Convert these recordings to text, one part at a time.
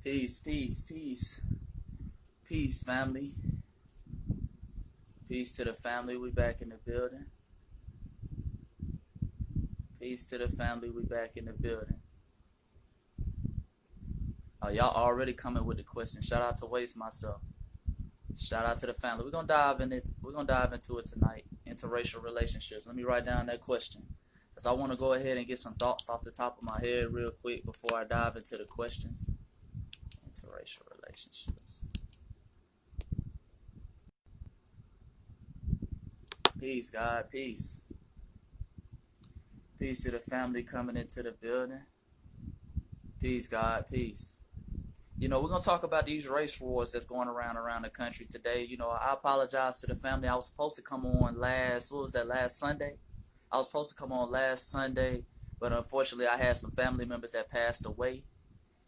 Peace, peace, peace, peace, family. Peace to the family. We back in the building. Peace to the family. We back in the building. Oh, y'all already coming with the question. Shout out to Waste Myself. Shout out to the family. We're gonna dive in it. We're gonna dive into it tonight. Interracial relationships. Let me write down that question, because I want to go ahead and get some thoughts off the top of my head real quick before I dive into the questions. Interracial relationships. Peace, God. Peace. Peace to the family coming into the building. Peace, God. Peace. We're going to talk about these race wars that's going around the country today. I apologize to the family. I was supposed to come on last Sunday? I was supposed to come on last Sunday, but unfortunately I had some family members that passed away.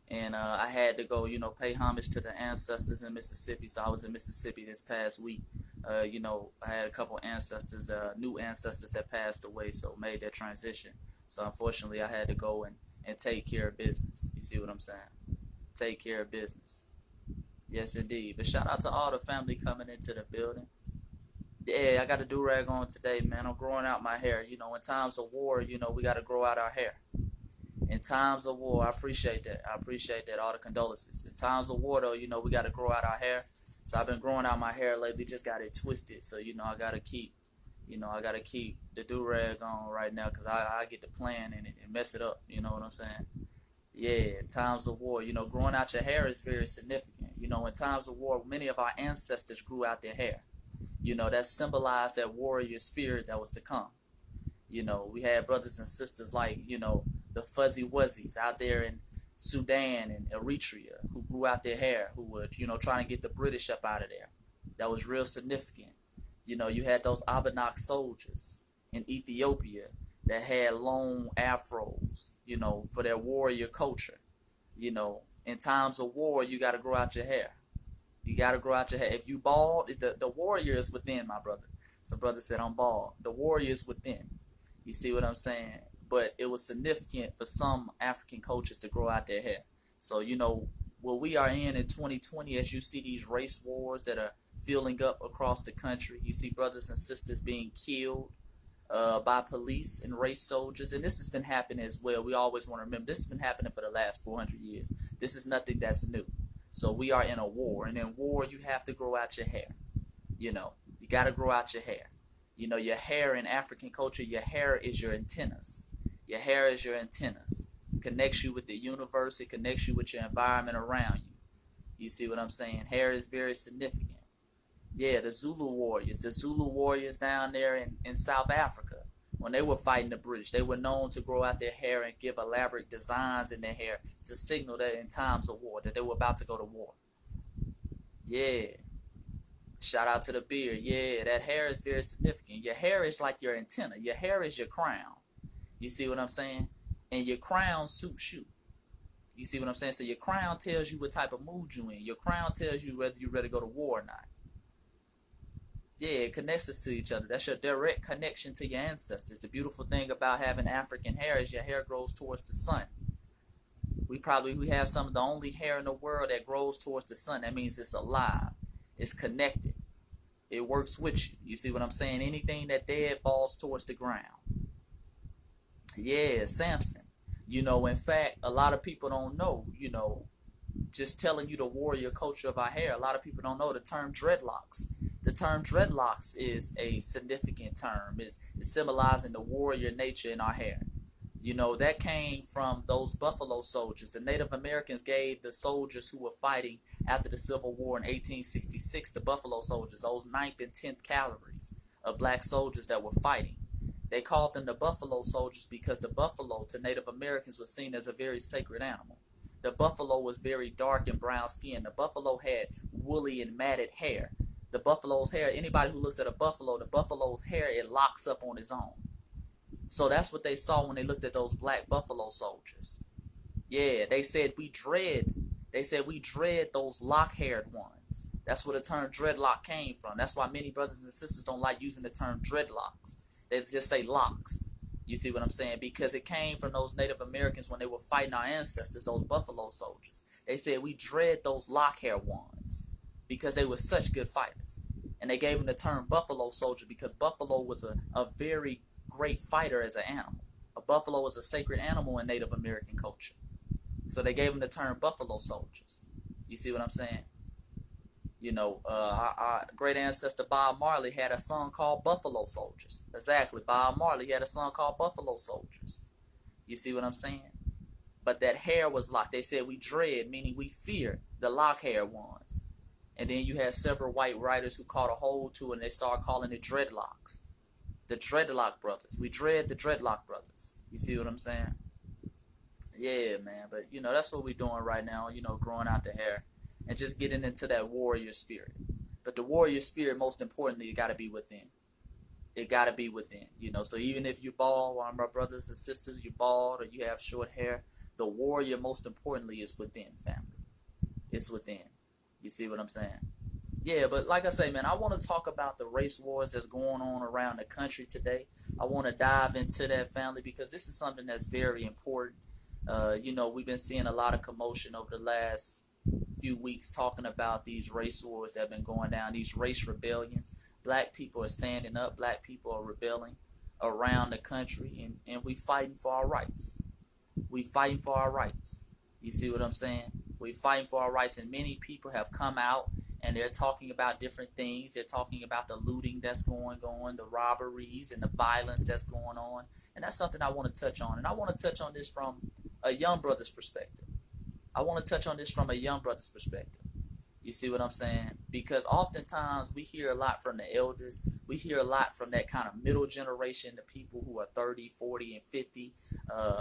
And I had to go, pay homage to the ancestors in Mississippi. So I was in Mississippi this past week. I had a couple ancestors, new ancestors that passed away, so made that transition. So unfortunately, I had to go and take care of business. You see what I'm saying? Take care of business. Yes, indeed. But shout out to all the family coming into the building. Yeah, I got a do-rag on today, man. I'm growing out my hair. In times of war, we got to grow out our hair. In times of war, I appreciate that. All the condolences. In times of war, though, we got to grow out our hair. So I've been growing out my hair lately, just got it twisted. So, I got to keep, the do-rag on right now, because I get to plan and mess it up. You know what I'm saying? Yeah, in times of war, growing out your hair is very significant. In times of war, many of our ancestors grew out their hair. That symbolized that warrior spirit that was to come. We had brothers and sisters like, the Fuzzy Wuzzies out there in Sudan and Eritrea who grew out their hair, who were, trying to get the British up out of there. That was real significant. You had those Abenaki soldiers in Ethiopia that had long afros, for their warrior culture. In times of war, you got to grow out your hair. You got to grow out your hair. If you bald, the warrior is within, my brother. Some brother said, I'm bald. The warrior is within. You see what I'm saying? But it was significant for some African cultures to grow out their hair. So, what we are in 2020, as you see these race wars that are filling up across the country, you see brothers and sisters being killed by police and race soldiers. And this has been happening as well. We always want to remember, this has been happening for the last 400 years. This is nothing that's new. So we are in a war. And in war, you have to grow out your hair. You got to grow out your hair. Your hair in African culture, your hair is your antennas. Your hair is your antennas. It connects you with the universe. It connects you with your environment around you. You see what I'm saying? Hair is very significant. Yeah, the Zulu warriors down there in South Africa, when they were fighting the British, they were known to grow out their hair and give elaborate designs in their hair to signal that in times of war, that they were about to go to war. Yeah. Shout out to the beard. Yeah, that hair is very significant. Your hair is like your antenna. Your hair is your crown. You see what I'm saying? And your crown suits you. You see what I'm saying? So your crown tells you what type of mood you're in. Your crown tells you whether you're ready to go to war or not. Yeah, it connects us to each other. That's your direct connection to your ancestors. The beautiful thing about having African hair is your hair grows towards the sun. We have some of the only hair in the world that grows towards the sun. That means it's alive. It's connected. It works with you. You see what I'm saying? Anything that dead falls towards the ground. Yeah, Samson. In fact, a lot of people don't know, just telling you the warrior culture of our hair, a lot of people don't know the term dreadlocks. The term dreadlocks is a significant term. It's symbolizing the warrior nature in our hair. That came from those buffalo soldiers. The Native Americans gave the soldiers who were fighting after the Civil War in 1866, the buffalo soldiers, those 9th and 10th cavalries of black soldiers that were fighting. They called them the buffalo soldiers because the buffalo to Native Americans was seen as a very sacred animal. The buffalo was very dark and brown skinned. The buffalo had woolly and matted hair. The buffalo's hair, anybody who looks at a buffalo, the buffalo's hair, it locks up on its own. So that's what they saw when they looked at those black buffalo soldiers. Yeah, they said we dread those lock-haired ones. That's where the term dreadlock came from. That's why many brothers and sisters don't like using the term dreadlocks. They just say locks. You see what I'm saying? Because it came from those Native Americans when they were fighting our ancestors, those buffalo soldiers. They said we dread those lock hair ones because they were such good fighters. And they gave them the term buffalo soldier because buffalo was a very great fighter as an animal. A buffalo was a sacred animal in Native American culture. So they gave them the term buffalo soldiers. You see what I'm saying? You know, our great ancestor Bob Marley had a song called Buffalo Soldiers. Exactly. Bob Marley had a song called Buffalo Soldiers. You see what I'm saying? But that hair was locked. They said we dread, meaning we fear the lock hair ones. And then you had several white writers who caught a hold to it and they started calling it dreadlocks. The dreadlock brothers. We dread the dreadlock brothers. You see what I'm saying? Yeah, man. But, you know, that's what we're doing right now, you know, growing out the hair. And just getting into that warrior spirit. But the warrior spirit, most importantly, it got to be within. It got to be within. You know, so even if you're bald, one of my brothers and sisters, you're bald or you have short hair, the warrior, most importantly, is within, family. It's within. You see what I'm saying? Yeah, but like I say, man, I want to talk about the race wars that's going on around the country today. I want to dive into that, family, because this is something that's very important. You know, we've been seeing a lot of commotion over the last few weeks talking about these race wars that have been going down, these race rebellions. Black people are standing up, black people are rebelling around the country, and we fighting for our rights. We fighting for our rights. You see what I'm saying? We fighting for our rights, and many people have come out and they're talking about different things. They're talking about the looting that's going on, the robberies and the violence that's going on, and that's something I want to touch on. And I want to touch on this from a young brother's perspective. I want to touch on this from a young brother's perspective. You see what I'm saying? Because oftentimes we hear a lot from the elders. We hear a lot from that kind of middle generation, the people who are 30, 40, and 50.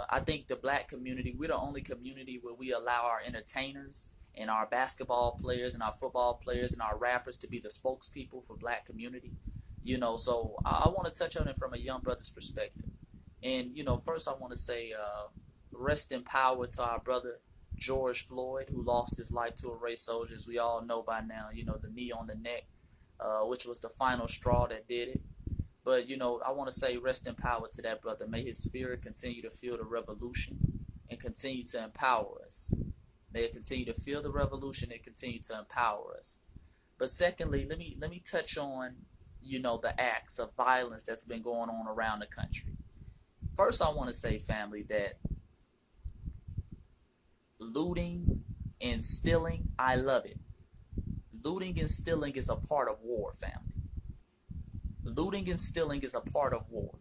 I think the black community, we're the only community where we allow our entertainers and our basketball players and our football players and our rappers to be the spokespeople for black community. You know, so I want to touch on it from a young brother's perspective. And, you know, first I want to say rest in power to our brother George Floyd, who lost his life to a race soldier, as we all know by now, you know, the knee on the neck, which was the final straw that did it. But, you know, I want to say rest in power to that brother. May his spirit continue to fuel the revolution and continue to empower us. May it continue to fuel the revolution and continue to empower us. But secondly, let me touch on, you know, the acts of violence that's been going on around the country. First, I want to say, family, that looting and stealing, I love it. Looting and stealing is a part of war, family. Looting and stealing is a part of war.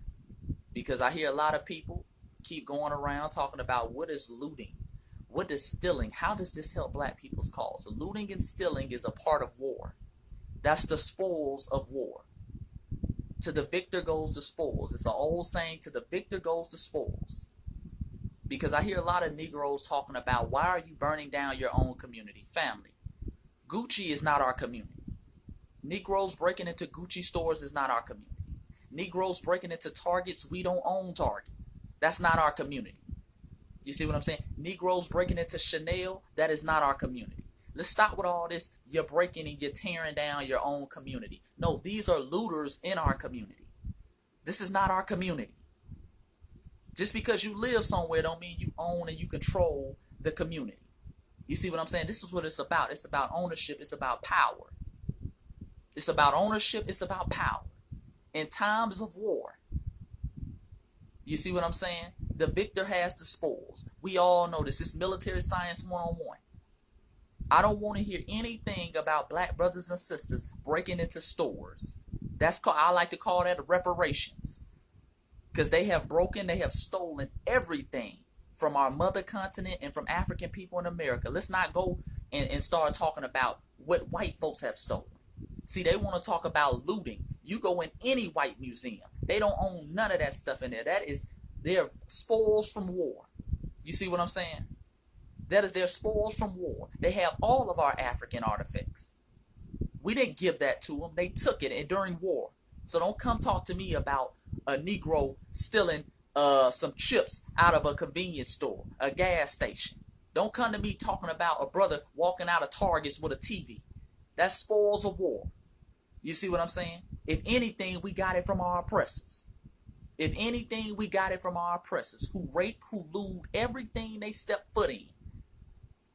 Because I hear a lot of people keep going around talking about what is looting, what is stealing, how does this help black people's cause? Looting and stealing is a part of war. That's the spoils of war. To the victor goes the spoils. It's an old saying, to the victor goes the spoils. Because I hear a lot of Negroes talking about, why are you burning down your own community? Family. Gucci is not our community. Negroes breaking into Gucci stores is not our community. Negroes breaking into Targets, we don't own Target. That's not our community. You see what I'm saying? Negroes breaking into Chanel, that is not our community. Let's stop with all this, you're breaking and you're tearing down your own community. No, these are looters in our community. This is not our community. Just because you live somewhere don't mean you own and you control the community. You see what I'm saying? This is what it's about. It's about ownership. It's about power. It's about ownership. It's about power. In times of war. You see what I'm saying? The victor has the spoils. We all know this. It's military science 101. I don't want to hear anything about black brothers and sisters breaking into stores. I like to call that reparations. Because they have stolen everything from our mother continent and from African people in America. Let's not go and start talking about what white folks have stolen. See, they want to talk about looting. You go in any white museum. They don't own none of that stuff in there. That is their spoils from war. You see what I'm saying? That is their spoils from war. They have all of our African artifacts. We didn't give that to them. They took it during war. So don't come talk to me about a Negro stealing some chips out of a convenience store, a gas station. Don't come to me talking about a brother walking out of Targets with a TV. That's spoils of war. You see what I'm saying? If anything, we got it from our oppressors. If anything, we got it from our oppressors who rape, who loot everything they step foot in.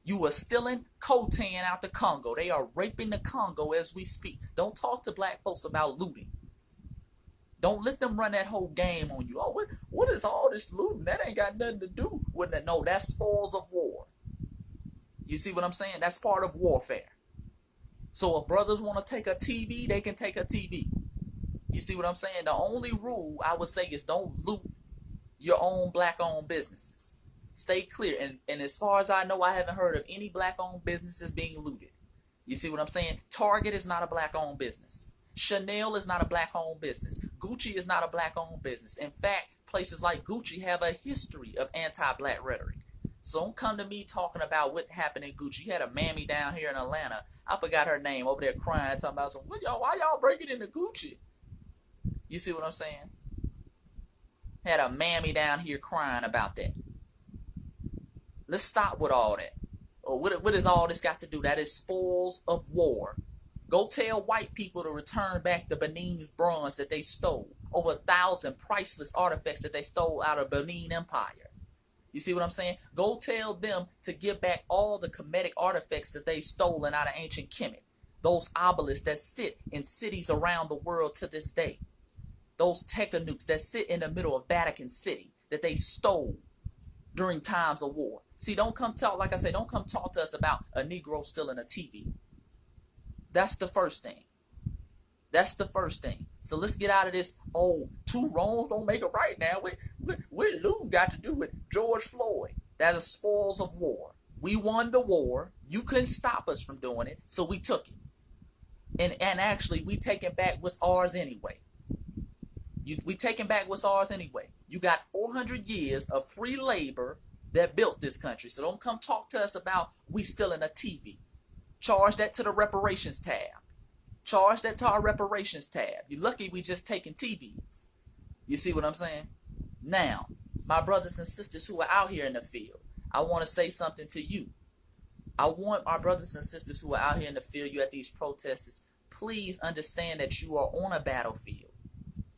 You are stealing coltan out the Congo. They are raping the Congo as we speak. Don't talk to black folks about looting. Don't let them run that whole game on you. Oh, what is all this looting? That ain't got nothing to do with it. No, that's spoils of war. You see what I'm saying? That's part of warfare. So if brothers want to take a TV, they can take a TV. You see what I'm saying? The only rule I would say is don't loot your own black-owned businesses. Stay clear. And as far as I know, I haven't heard of any black-owned businesses being looted. You see what I'm saying? Target is not a black-owned business. Chanel is not a black-owned business. Gucci is not a black-owned business. In fact, places like Gucci have a history of anti-black rhetoric. So don't come to me talking about what happened in Gucci. You had a mammy down here in Atlanta. I forgot her name, over there crying, talking about, why y'all breaking into Gucci? You see what I'm saying? Had a mammy down here crying about that. Let's stop with all that. What has all this got to do? That is spoils of war. Go tell white people to return back the Benin's bronze that they stole. Over 1,000 priceless artifacts that they stole out of Benin Empire. You see what I'm saying? Go tell them to give back all the Kemetic artifacts that they stolen out of ancient Kemet. Those obelisks that sit in cities around the world to this day. Those Tekanukes that sit in the middle of Vatican City that they stole during times of war. See, don't come talk, like I said, don't come talk to us about a Negro stealing a TV. That's the first thing. That's the first thing. So let's get out of this, two wrongs don't make it right now. What Lou got to do with George Floyd? That is spoils of war. We won the war. You couldn't stop us from doing it, so we took it. And actually, we taking back what's ours anyway. We taking back what's ours anyway. You got 400 years of free labor that built this country. So don't come talk to us about we stealing a TV. Charge that to the reparations tab. Charge that to our reparations tab. You're lucky we just taking TVs. You see what I'm saying? Now, my brothers and sisters who are out here in the field, I want to say something to you. I want our brothers and sisters who are out here in the field, you at these protests, please understand that you are on a battlefield.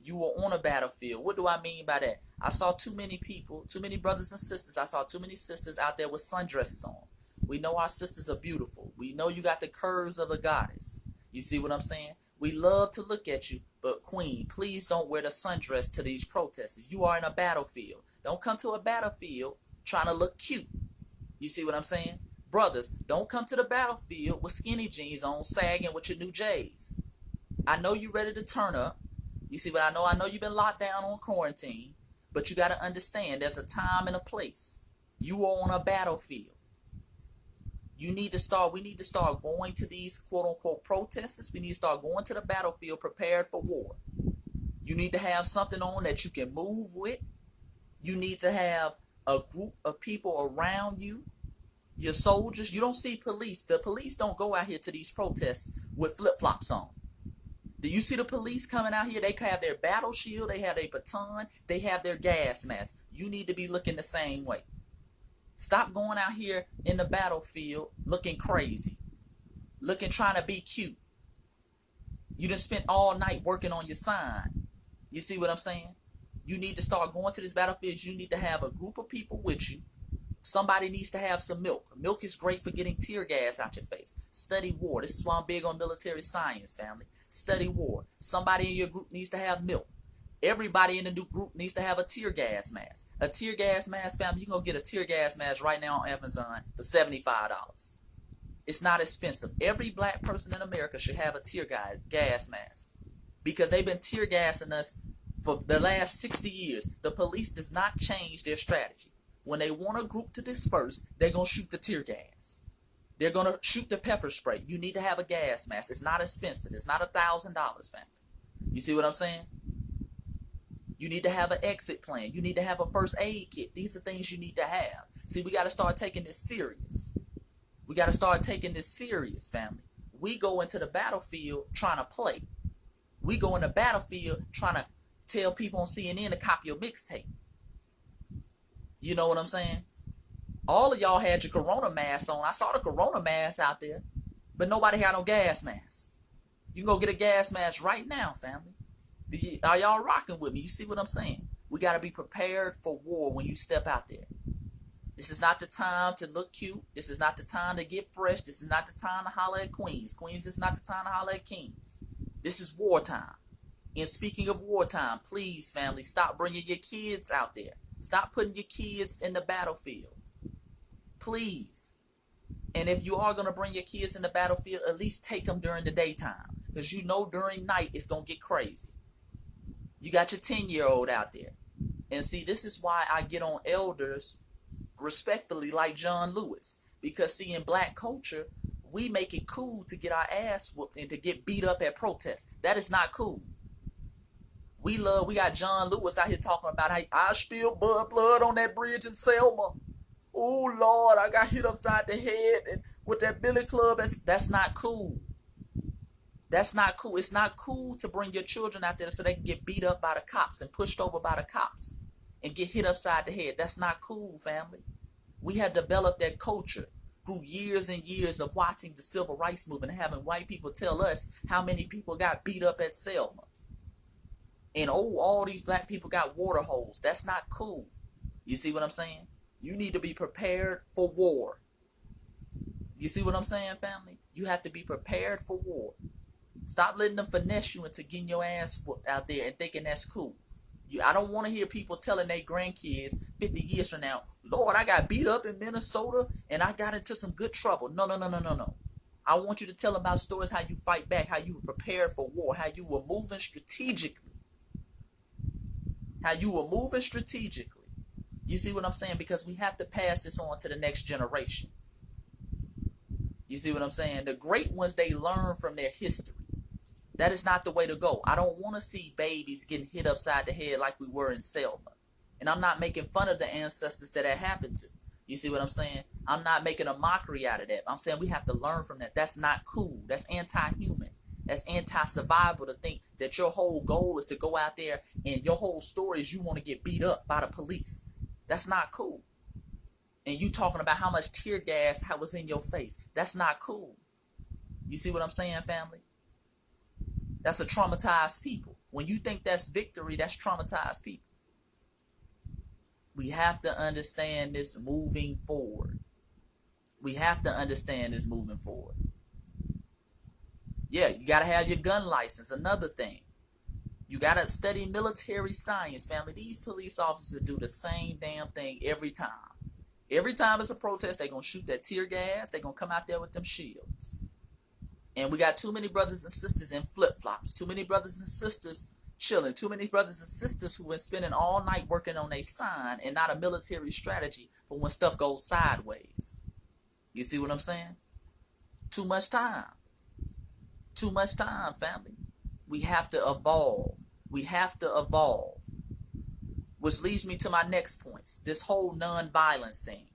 You are on a battlefield. What do I mean by that? I saw too many people, too many brothers and sisters. I saw too many sisters out there with sundresses on. We know our sisters are beautiful. We know you got the curves of a goddess. You see what I'm saying? We love to look at you, but Queen, please don't wear the sundress to these protests. You are in a battlefield. Don't come to a battlefield trying to look cute. You see what I'm saying? Brothers, don't come to the battlefield with skinny jeans on, sagging with your new J's. I know you ready to turn up. You see what I know? I know you've been locked down on quarantine, but you got to understand there's a time and a place. You are on a battlefield. We need to start going to these quote-unquote protests. We need to start going to the battlefield prepared for war. You need to have something on that you can move with. You need to have a group of people around you. Your soldiers. You don't see police. The police don't go out here to these protests with flip-flops on. Do you see the police coming out here? They have their battle shield. They have their baton. They have their gas mask. You need to be looking the same way. Stop going out here in the battlefield looking crazy. Trying to be cute. You done spent all night working on your sign. You see what I'm saying? You need to start going to this battlefield. You need to have a group of people with you. Somebody needs to have some milk. Milk is great for getting tear gas out your face. Study war. This is why I'm big on military science, family. Study war. Somebody in your group needs to have milk. Everybody in the new group needs to have a tear gas mask. A tear gas mask, family, you can go get a tear gas mask right now on Amazon for $75. It's not expensive. Every black person in America should have a tear gas mask because they've been tear gassing us for the last 60 years. The police does not change their strategy. When they want a group to disperse, they're going to shoot the tear gas. They're going to shoot the pepper spray. You need to have a gas mask. It's not expensive. It's not $1,000, family. You see what I'm saying? You need to have an exit plan. You need to have a first aid kit. These are things you need to have. See, we got to start taking this serious. We got to start taking this serious, family. We go into the battlefield trying to play. We go in the battlefield trying to tell people on CNN to copy your mixtape. You know what I'm saying? All of y'all had your corona masks on. I saw the corona masks out there, but nobody had no gas masks. You can go get a gas mask right now, family. Are y'all rocking with me? You see what I'm saying? We got to be prepared for war when you step out there. This is not the time to look cute. This is not the time to get fresh. This is not the time to holler at queens. Queens, this is not the time to holler at kings. This is wartime. And speaking of wartime, please, family, stop bringing your kids out there. Stop putting your kids in the battlefield. Please. And if you are going to bring your kids in the battlefield, at least take them during the daytime. Because you know during night it's going to get crazy. You got your 10-year-old out there. And see, this is why I get on elders respectfully like John Lewis. Because see, in black culture, we make it cool to get our ass whooped and to get beat up at protests. That is not cool. We got John Lewis out here talking about how I spilled blood on that bridge in Selma. Oh Lord, I got hit upside the head and with that billy club. That's not cool. That's not cool. It's not cool to bring your children out there so they can get beat up by the cops and pushed over by the cops and get hit upside the head. That's not cool, family. We have developed that culture through years and years of watching the civil rights movement and having white people tell us how many people got beat up at Selma. And all these black people got water holes. That's not cool. You see what I'm saying? You need to be prepared for war. You see what I'm saying, family? You have to be prepared for war. Stop letting them finesse you into getting your ass whooped out there and thinking that's cool. I don't want to hear people telling their grandkids 50 years from now, Lord, I got beat up in Minnesota and I got into some good trouble. No. I want you to tell them about stories how you fight back, how you were prepared for war, how you were moving strategically. You see what I'm saying? Because we have to pass this on to the next generation. You see what I'm saying? The great ones, they learn from their history. That is not the way to go. I don't want to see babies getting hit upside the head like we were in Selma. And I'm not making fun of the ancestors that happened to. You see what I'm saying? I'm not making a mockery out of that. I'm saying we have to learn from that. That's not cool. That's anti-human. That's anti-survival to think that your whole goal is to go out there and your whole story is you want to get beat up by the police. That's not cool. And you talking about how much tear gas was in your face. That's not cool. You see what I'm saying, family? That's a traumatized people. When you think that's victory, that's traumatized people. We have to understand this moving forward. Yeah, you got to have your gun license. Another thing. You got to study military science, family. These police officers do the same damn thing every time. Every time it's a protest, they're going to shoot that tear gas. They're going to come out there with them shields. And we got too many brothers and sisters in flip-flops. Too many brothers and sisters chilling. Too many brothers and sisters who been spending all night working on a sign and not a military strategy for when stuff goes sideways. You see what I'm saying? Too much time. Too much time, family. We have to evolve. Which leads me to my next points. This whole non-violence thing.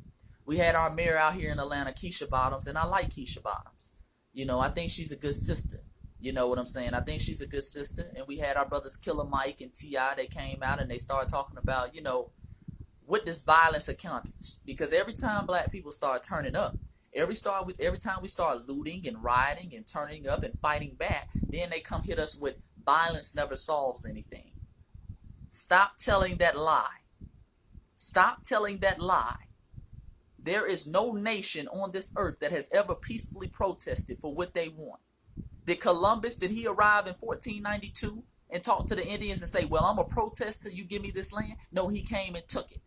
We had our mayor out here in Atlanta, Keisha Bottoms, and I like Keisha Bottoms. You know, I think she's a good sister. You know what I'm saying? I think she's a good sister. And we had our brothers Killer Mike and T.I. They came out and they started talking about, what does violence accomplish? Because every time black people start turning up, every time we start looting and rioting and turning up and fighting back, then they come hit us with violence never solves anything. Stop telling that lie. There is no nation on this earth that has ever peacefully protested for what they want. Did Columbus, did he arrive in 1492 and talk to the Indians and say, well, I'm a protest till you give me this land? No, he came and took it.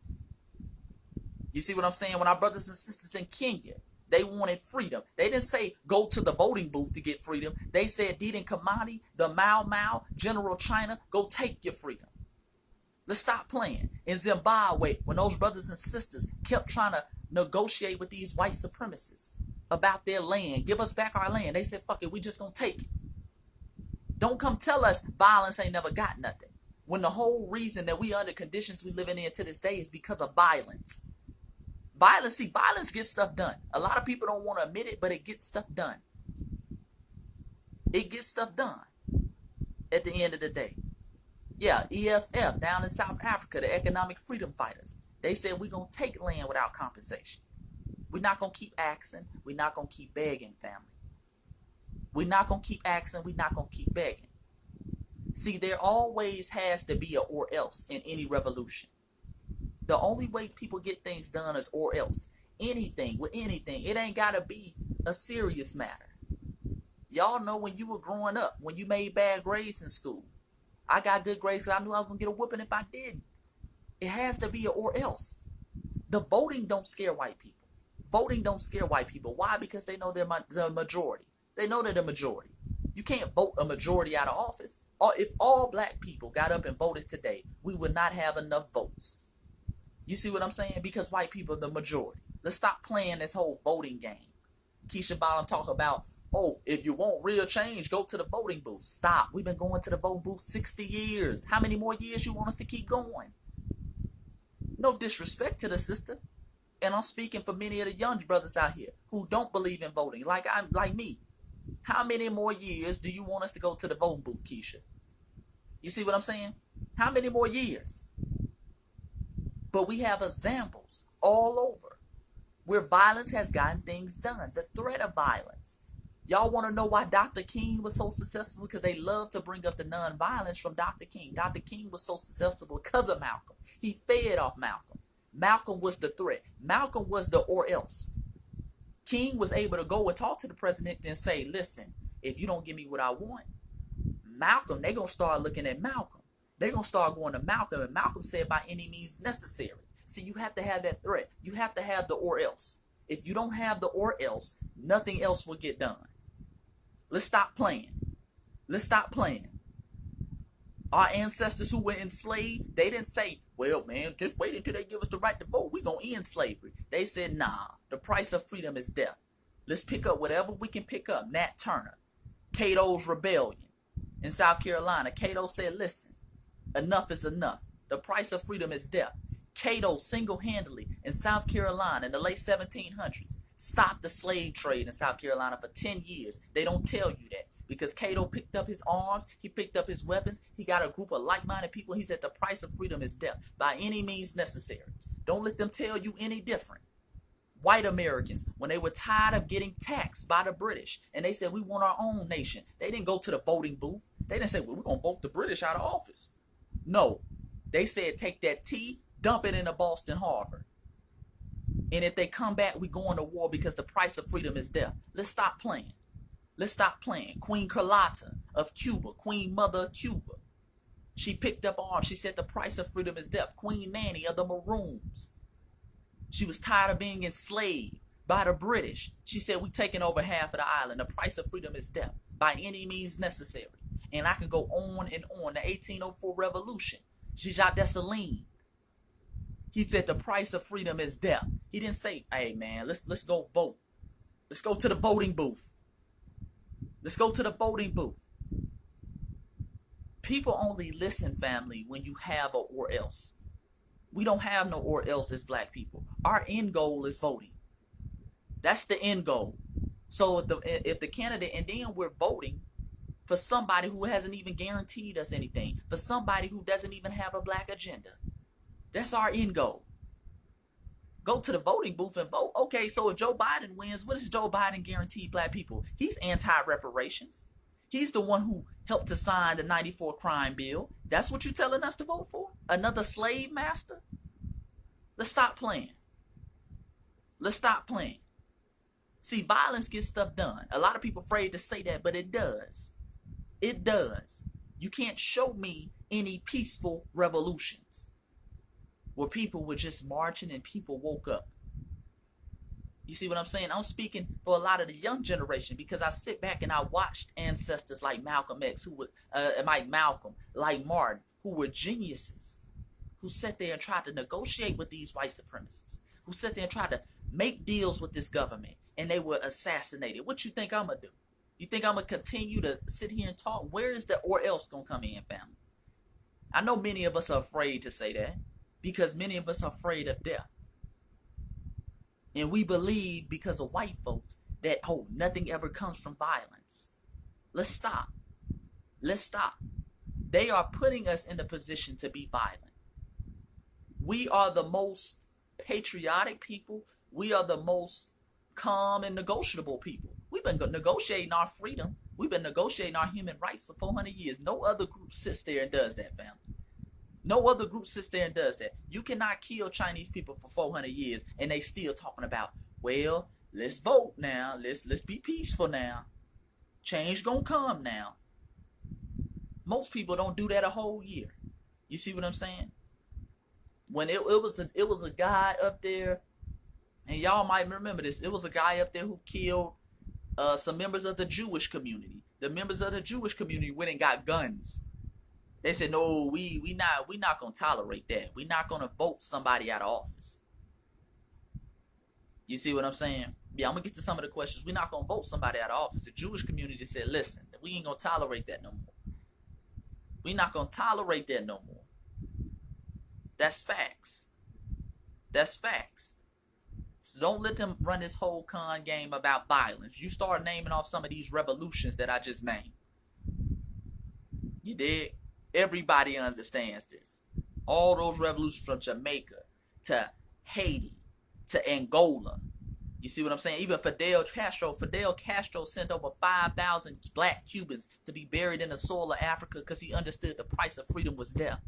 You see what I'm saying? When our brothers and sisters in Kenya, they wanted freedom. They didn't say go to the voting booth to get freedom. They said Dedan Kamani, the Mau Mau, General China, go take your freedom. Let's stop playing. In Zimbabwe, when those brothers and sisters kept trying to negotiate with these white supremacists about their land, give us back our land, they said, fuck it, we just gonna take it. Don't come tell us violence ain't never got nothing. When the whole reason that we under conditions we living in to this day is because of violence. Violence gets stuff done. A lot of people don't want to admit it, but it gets stuff done. It gets stuff done at the end of the day. Yeah, EFF down in South Africa, the economic freedom fighters. They said we're going to take land without compensation. We're not going to keep asking. We're not going to keep begging, family. We're not going to keep asking. We're not going to keep begging. See, there always has to be a or else in any revolution. The only way people get things done is or else. Anything with anything. It ain't gotta be a serious matter. Y'all know when you were growing up, when you made bad grades in school. I got good grades because I knew I was gonna get a whooping if I didn't. It has to be a or else. The voting don't scare white people. Voting don't scare white people. Why? Because they know they're the majority. They know they're the majority. You can't vote a majority out of office. Or if all black people got up and voted today, we would not have enough votes. You see what I'm saying? Because white people are the majority. Let's stop playing this whole voting game. Keisha Bottom talk about, oh, if you want real change, go to the voting booth. Stop. We've been going to the voting booth 60 years. How many more years you want us to keep going? No disrespect to the sister. And I'm speaking for many of the young brothers out here who don't believe in voting, like me. How many more years do you want us to go to the voting booth, Keisha? You see what I'm saying? How many more years? But we have examples all over where violence has gotten things done. The threat of violence. Y'all want to know why Dr. King was so successful? Because they love to bring up the nonviolence from Dr. King. Dr. King was so successful because of Malcolm. He fed off Malcolm. Malcolm was the threat. Malcolm was the or else. King was able to go and talk to the president and say, listen, if you don't give me what I want, Malcolm, they're going to start looking at Malcolm. They're going to start going to Malcolm. And Malcolm said, by any means necessary. See, you have to have that threat. You have to have the or else. If you don't have the or else, nothing else will get done. Let's stop playing. Let's stop playing. Our ancestors who were enslaved, they didn't say, well, man, just wait until they give us the right to vote. We're going to end slavery. They said, nah, the price of freedom is death. Let's pick up whatever we can pick up. Nat Turner, Cato's rebellion in South Carolina. Cato said, listen, enough is enough. The price of freedom is death. Cato single-handedly in South Carolina in the late 1700s stopped the slave trade in South Carolina for 10 years. They don't tell you that. Because Cato picked up his arms, he picked up his weapons, he got a group of like-minded people. He said the price of freedom is death, by any means necessary. Don't let them tell you any different. White Americans, when they were tired of getting taxed by the British, and they said we want our own nation, they didn't go to the voting booth. They didn't say, well, we're going to vote the British out of office. No, they said take that tea, dump it in a Boston Harbor. And if they come back, we go into war because the price of freedom is death. Let's stop playing. Let's stop playing. Queen Carlotta of Cuba, Queen Mother of Cuba. She picked up arms. She said the price of freedom is death. Queen Nanny of the Maroons. She was tired of being enslaved by the British. She said, we're taking over half of the island. The price of freedom is death, by any means necessary. And I can go on and on. The 1804 revolution. Jacques Dessalines. He said the price of freedom is death. He didn't say, hey man, let's go vote. Let's go to the voting booth. Let's go to the voting booth. People only listen, family, when you have a or else. We don't have no or else as black people. Our end goal is voting. That's the end goal. So if the candidate, and then we're voting for somebody who hasn't even guaranteed us anything, for somebody who doesn't even have a black agenda. That's our end goal. Go to the voting booth and vote. Okay, so if Joe Biden wins, what does Joe Biden guarantee black people? He's anti-reparations. He's the one who helped to sign the 94 crime bill. That's what you're telling us to vote for? Another slave master? Let's stop playing. Let's stop playing. See, violence gets stuff done. A lot of people afraid to say that, but it does. It does. You can't show me any peaceful revolutions where people were just marching and people woke up. You see what I'm saying? I'm speaking for a lot of the young generation because I sit back and I watched ancestors like Malcolm X, who were like Malcolm, like Martin, who were geniuses, who sat there and tried to negotiate with these white supremacists, who sat there and tried to make deals with this government, and they were assassinated. What you think I'm gonna do? You think I'm gonna continue to sit here and talk? Where is the or else gonna come in, family? I know many of us are afraid to say that, because many of us are afraid of death. And we believe, because of white folks, that, oh, nothing ever comes from violence. Let's stop. Let's stop. They are putting us in a position to be violent. We are the most patriotic people. We are the most calm and negotiable people. We've been negotiating our freedom We've been negotiating our human rights for 400 years. No other group sits there and does that, family. No other group sits there and does that. You cannot kill Chinese people for 400 years and they still talking about, well, let's vote now. Let's be peaceful now. Change gonna come now. Most people don't do that a whole year. You see what I'm saying? When it was a guy up there, and y'all might remember this. It was a guy up there who killed some members of the Jewish community. The members of the Jewish community went and got guns. They said, no, we not gonna tolerate that. We're not gonna vote somebody out of office. You see what I'm saying? Yeah, I'm gonna get to some of the questions. We're not gonna vote somebody out of office. The Jewish community said, listen, we ain't gonna tolerate that no more. We're not gonna tolerate that no more. That's facts. That's facts. So don't let them run this whole con game about violence. You start naming off some of these revolutions that I just named. You dig? Everybody understands this. All those revolutions from Jamaica to Haiti to Angola. You see what I'm saying? Even Fidel Castro sent over 5,000 black Cubans to be buried in the soil of Africa because he understood the price of freedom was death.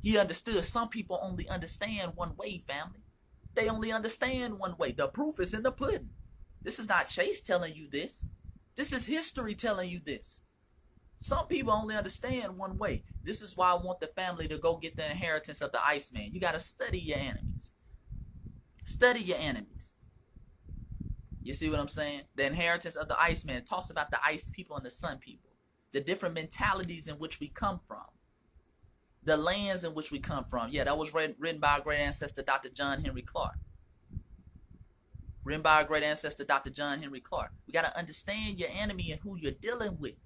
He understood some people only understand one way, family. They only understand one way. The proof is in the pudding. This is not Chase telling you this. This is history telling you this. Some people only understand one way. This is why I want the family to go get the inheritance of the Iceman. You got to study your enemies. Study your enemies. You see what I'm saying? The inheritance of the Iceman talks about the ice people and the sun people. The different mentalities in which we come from. The lands in which we come from. Yeah, that was written by our great ancestor, Dr. John Henry Clark. Written by our great ancestor, Dr. John Henry Clark. We got to understand your enemy and who you're dealing with.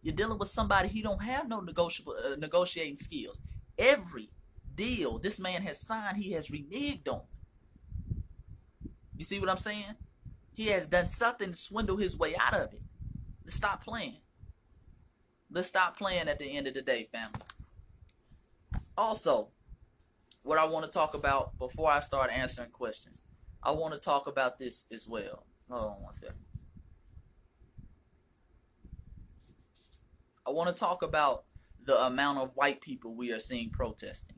You're dealing with somebody who don't have no negotiating skills. Every deal this man has signed, he has reneged on. You see what I'm saying? He has done something to swindle his way out of it. Let's stop playing. Let's stop playing at the end of the day, family. Also, what I want to talk about before I start answering questions, I want to talk about this as well. Hold on one second. I want to talk about the amount of white people we are seeing protesting.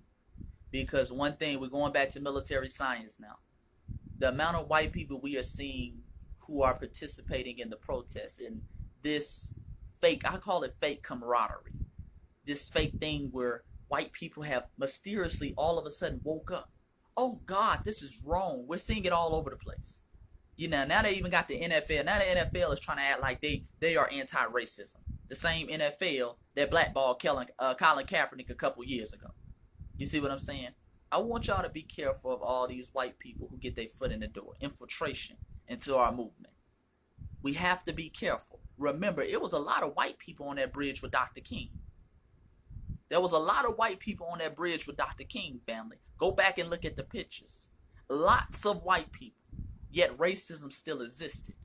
Because one thing, we're going back to military science now. The amount of white people we are seeing who are participating in the protests, and this fake, I call it fake camaraderie. This fake thing where white people have mysteriously all of a sudden woke up. Oh God, this is wrong. We're seeing it all over the place. You know, now they even got the NFL. Now the NFL is trying to act like they are anti-racism. The same NFL that blackballed Colin Kaepernick a couple years ago. You see what I'm saying? I want y'all to be careful of all these white people who get their foot in the door. Infiltration into our movement. We have to be careful. Remember, it was a lot of white people on that bridge with Dr. King. There was a lot of white people on that bridge with Dr. King, family. Go back and look at the pictures. Lots of white people. Yet racism still existed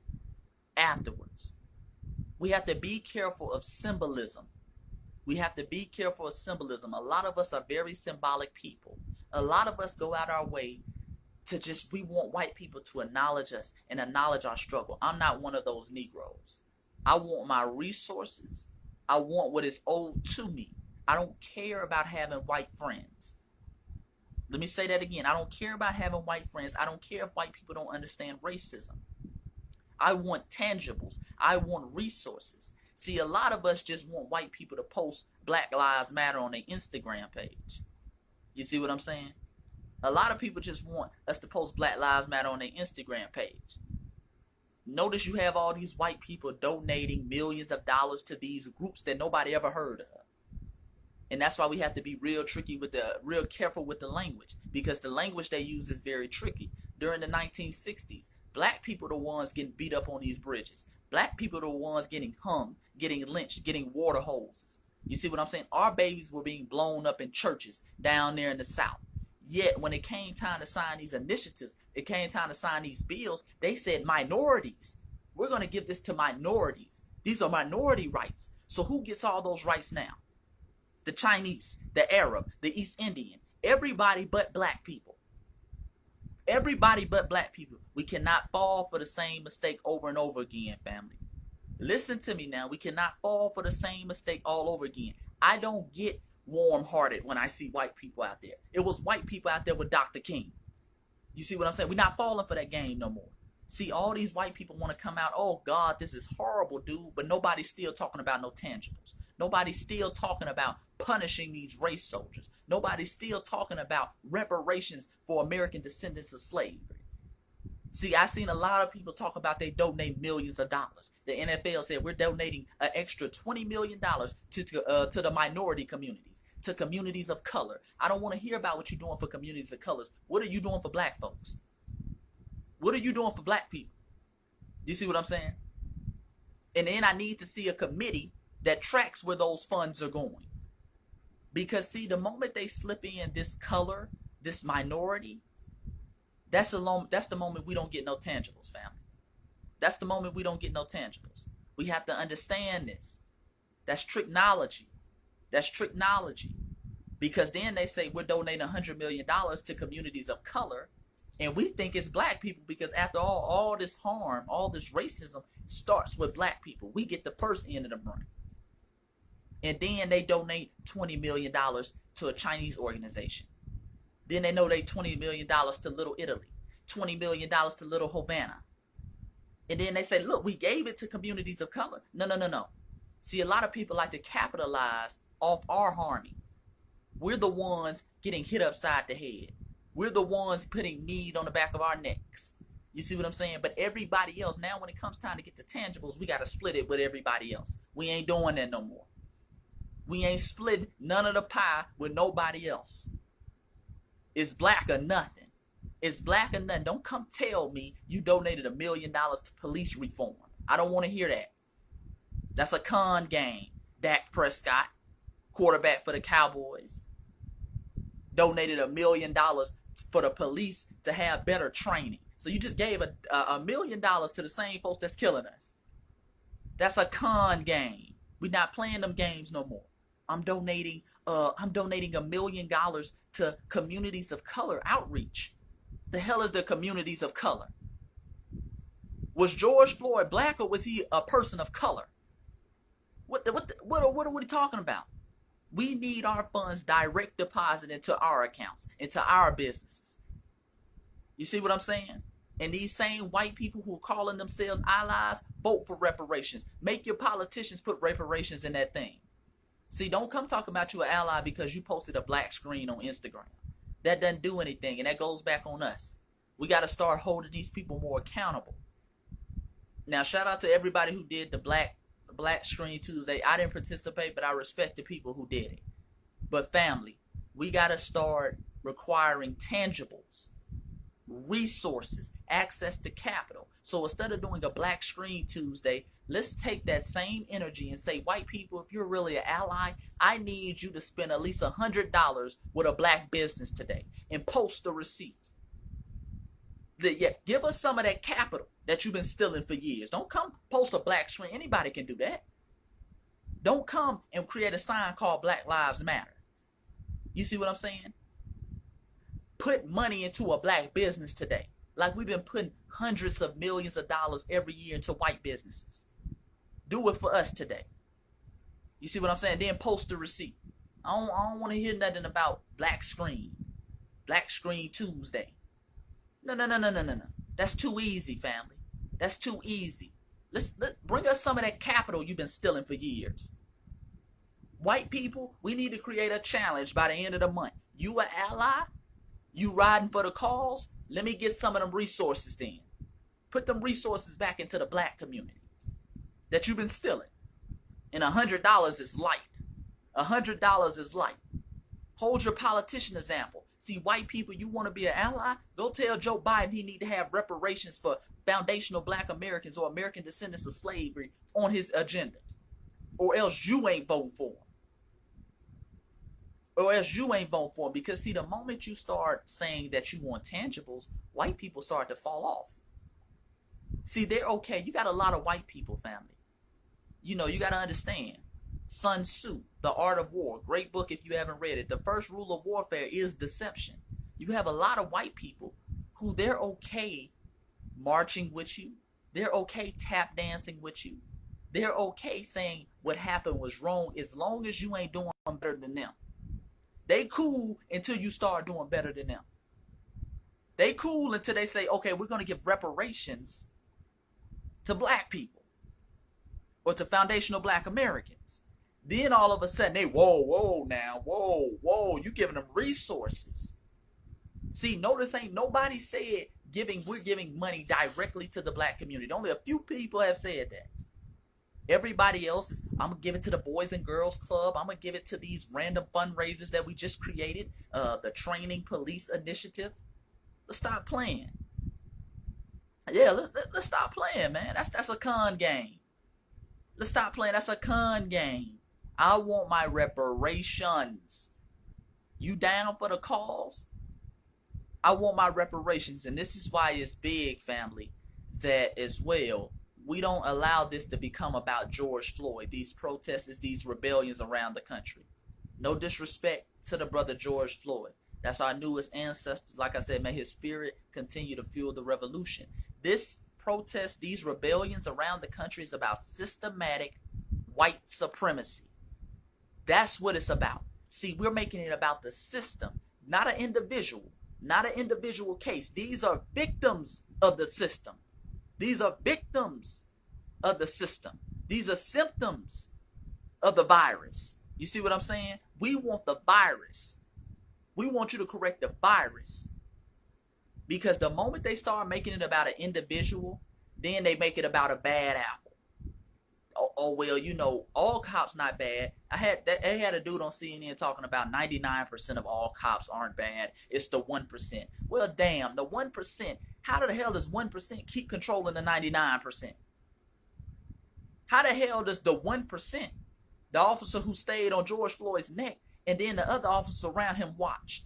afterwards. We have to be careful of symbolism. We have to be careful of symbolism. A lot of us are very symbolic people. A lot of us go out our way to we want white people to acknowledge us and acknowledge our struggle. I'm not one of those Negroes. I want my resources. I want what is owed to me. I don't care about having white friends. Let me say that again. I don't care about having white friends. I don't care if white people don't understand racism. I want tangibles. I want resources. See, a lot of us just want white people to post Black Lives Matter on their Instagram page. You see what I'm saying? A lot of people just want us to post Black Lives Matter on their Instagram page. Notice you have all these white people donating millions of dollars to these groups that nobody ever heard of. And that's why we have to be real careful with the language, because the language they use is very tricky. During the 1960s, black people are the ones getting beat up on these bridges. Black people are the ones getting hung, getting lynched, getting water hoses. You see what I'm saying? Our babies were being blown up in churches down there in the South. Yet when it came time to sign these initiatives, it came time to sign these bills, they said minorities. We're going to give this to minorities. These are minority rights. So who gets all those rights now? The Chinese, the Arab, the East Indian, everybody but black people. Everybody but black people. We cannot fall for the same mistake over and over again, family. Listen to me now. We cannot fall for the same mistake all over again. I don't get warm-hearted when I see white people out there. It was white people out there with Dr. King. You see what I'm saying? We're not falling for that game no more. See, all these white people want to come out, oh God, this is horrible, dude, but nobody's still talking about no tangibles. Nobody's still talking about punishing these race soldiers. Nobody's still talking about reparations for American descendants of slavery. See, I've seen a lot of people talk about they donate millions of dollars. The NFL said we're donating an extra $20 million to the minority communities, to communities of color. I don't want to hear about what you're doing for communities of colors. What are you doing for black folks? What are you doing for black people? Do you see what I'm saying? And then I need to see a committee that tracks where those funds are going. Because see, the moment they slip in this color, this minority, that's the moment we don't get no tangibles, family. That's the moment we don't get no tangibles. We have to understand this. That's tricknology. That's tricknology. Because then they say we're donating $100 million to communities of color, and we think it's black people because after all this harm, all this racism starts with black people. We get the first end of the brand. And then they donate $20 million to a Chinese organization. Then they donate $20 million to Little Italy, $20 million to Little Havana. And then they say, look, we gave it to communities of color. No. See, a lot of people like to capitalize off our harming. We're the ones getting hit upside the head. We're the ones putting need on the back of our necks. You see what I'm saying? But everybody else, now when it comes time to get the tangibles, we got to split it with everybody else. We ain't doing that no more. We ain't split none of the pie with nobody else. It's black or nothing. It's black or nothing. Don't come tell me you donated $1 million to police reform. I don't want to hear that. That's a con game. Dak Prescott, quarterback for the Cowboys, donated $1 million for the police to have better training. So you just gave $1 million to the same folks that's killing us. That's a con game. We're not playing them games no more. I'm donating $1 million to communities of color outreach. The hell is the communities of color? Was George Floyd black or was he a person of color? What are we talking about? We need our funds direct deposited into our accounts, into our businesses. You see what I'm saying? And these same white people who are calling themselves allies, vote for reparations. Make your politicians put reparations in that thing. See, don't come talk about you an ally because you posted a black screen on Instagram. That doesn't do anything, and that goes back on us. We got to start holding these people more accountable. Now, shout out to everybody who did the Black Screen Tuesday. I didn't participate, but I respect the people who did it. But family, we got to start requiring tangibles, resources, access to capital. So instead of doing a Black Screen Tuesday, let's take that same energy and say, white people, if you're really an ally, I need you to spend at least $100 with a black business today and post the receipt. Give us some of that capital that you've been stealing for years. Don't come post a black screen. Anybody can do that. Don't come and create a sign called Black Lives Matter. You see what I'm saying? Put money into a black business today. Like we've been putting hundreds of millions of dollars every year into white businesses. Do it for us today. You see what I'm saying? Then post the receipt. I don't want to hear nothing about Black Screen Tuesday. No. That's too easy, family. That's too easy. Let's bring us some of that capital you've been stealing for years. White people, we need to create a challenge by the end of the month. You an ally? You riding for the cause? Let me get some of them resources then. Put them resources back into the black community that you've been stealing. And $100 is light. $100 is light. Hold your politician example. See, white people, you want to be an ally? Go tell Joe Biden he need to have reparations for foundational black Americans or American descendants of slavery on his agenda. Or else you ain't voting for him. Because see, the moment you start saying that you want tangibles, white people start to fall off. See, they're okay. You got a lot of white people, family. You got to understand. Sun Tzu, The Art of War. Great book if you haven't read it. The first rule of warfare is deception. You have a lot of white people who they're okay marching with you. They're okay tap dancing with you. They're okay saying what happened was wrong as long as you ain't doing better than them. They cool until you start doing better than them. They cool until they say, okay, we're going to give reparations to black people or to foundational black Americans. Then all of a sudden they, whoa, you giving them resources. See, notice ain't nobody said we're giving money directly to the black community. Only a few people have said that. Everybody else is, I'm going to give it to the Boys and Girls Club. I'm going to give it to these random fundraisers that we just created. The Training Police Initiative. Let's stop playing. Yeah, let's stop playing, man. That's a con game. Let's stop playing. That's a con game. I want my reparations. You down for the cause? I want my reparations. And this is why it's big, family, that as well, we don't allow this to become about George Floyd, these protests, these rebellions around the country. No disrespect to the brother George Floyd. That's our newest ancestor. Like I said, may his spirit continue to fuel the revolution. This protest, these rebellions around the country is about systematic white supremacy. That's what it's about. See, we're making it about the system, not an individual, not an individual case. These are victims of the system. These are victims of the system. These are symptoms of the virus. You see what I'm saying? We want the virus. We want you to correct the virus. Because the moment they start making it about an individual, then they make it about a bad apple. Oh well, you know, all cops not bad. They had a dude on CNN talking about 99% of all cops aren't bad. It's the 1%. Well, damn, the 1%. How the hell does 1% keep controlling the 99%? How the hell does the 1%, the officer who stayed on George Floyd's neck, and then the other officers around him watched?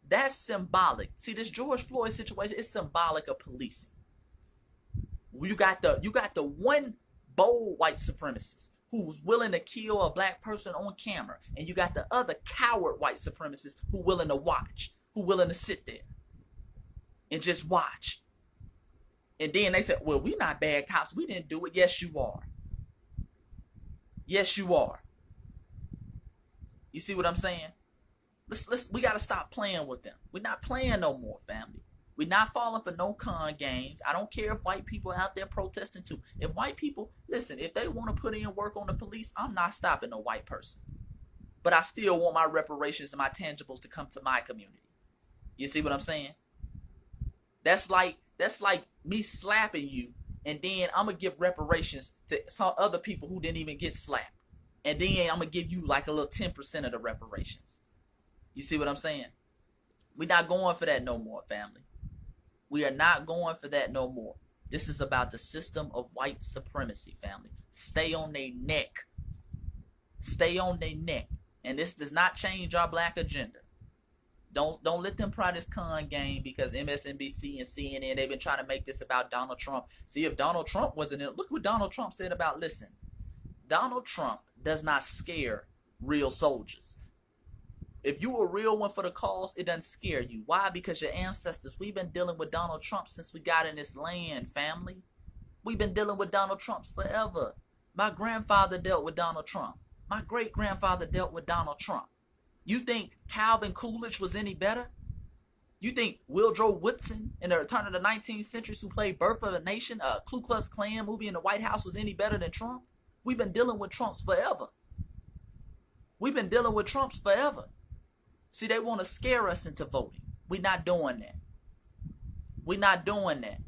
That's symbolic. See, this George Floyd situation is symbolic of policing. You got the one bold white supremacist who's willing to kill a black person on camera, and you got the other coward white supremacist who willing to watch, who willing to sit there and just watch. And then they said, well, we're not bad cops. We didn't do it. Yes, you are. Yes, you are. You see what I'm saying? We got to stop playing with them. We're not playing no more, family. We're not falling for no con games. I don't care if white people are out there protesting too. If white people, listen, if they want to put in work on the police, I'm not stopping no white person. But I still want my reparations and my tangibles to come to my community. You see what I'm saying? That's like me slapping you, and then I'm going to give reparations to some other people who didn't even get slapped. And then I'm going to give you like a little 10% of the reparations. You see what I'm saying? We're not going for that no more, family. We are not going for that no more. This is about the system of white supremacy, family. Stay on their neck. Stay on their neck. And this does not change our black agenda. Don't let them try this con game, because MSNBC and CNN, they've been trying to make this about Donald Trump. See, if Donald Trump wasn't in it, look what Donald Trump said about, listen, Donald Trump does not scare real soldiers. If you a real one for the cause, it doesn't scare you. Why? Because your ancestors, we've been dealing with Donald Trump since we got in this land, family. We've been dealing with Donald Trump forever. My grandfather dealt with Donald Trump. My great-grandfather dealt with Donald Trump. You think Calvin Coolidge was any better? You think Woodrow Woodson in the turn of the 19th century, who played Birth of a Nation, a Ku Klux Klan movie in the White House, was any better than Trump? We've been dealing with Trumps forever. We've been dealing with Trumps forever. See, they want to scare us into voting. We're not doing that. We're not doing that.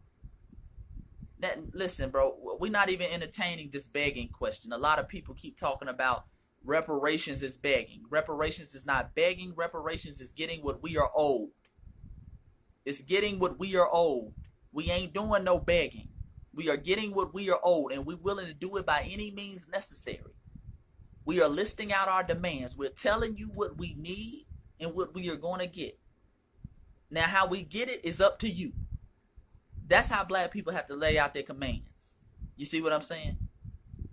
Listen, bro, we're not even entertaining this begging question. A lot of people keep talking about reparations is begging. Reparations is not begging. Reparations is getting what we are owed. It's getting what we are owed. We ain't doing no begging. We are getting what we are owed, and we're willing to do it by any means necessary. We are listing out our demands. We're telling you what we need and what we are going to get. Now, how we get it is up to you. That's how black people have to lay out their commands. You see what I'm saying?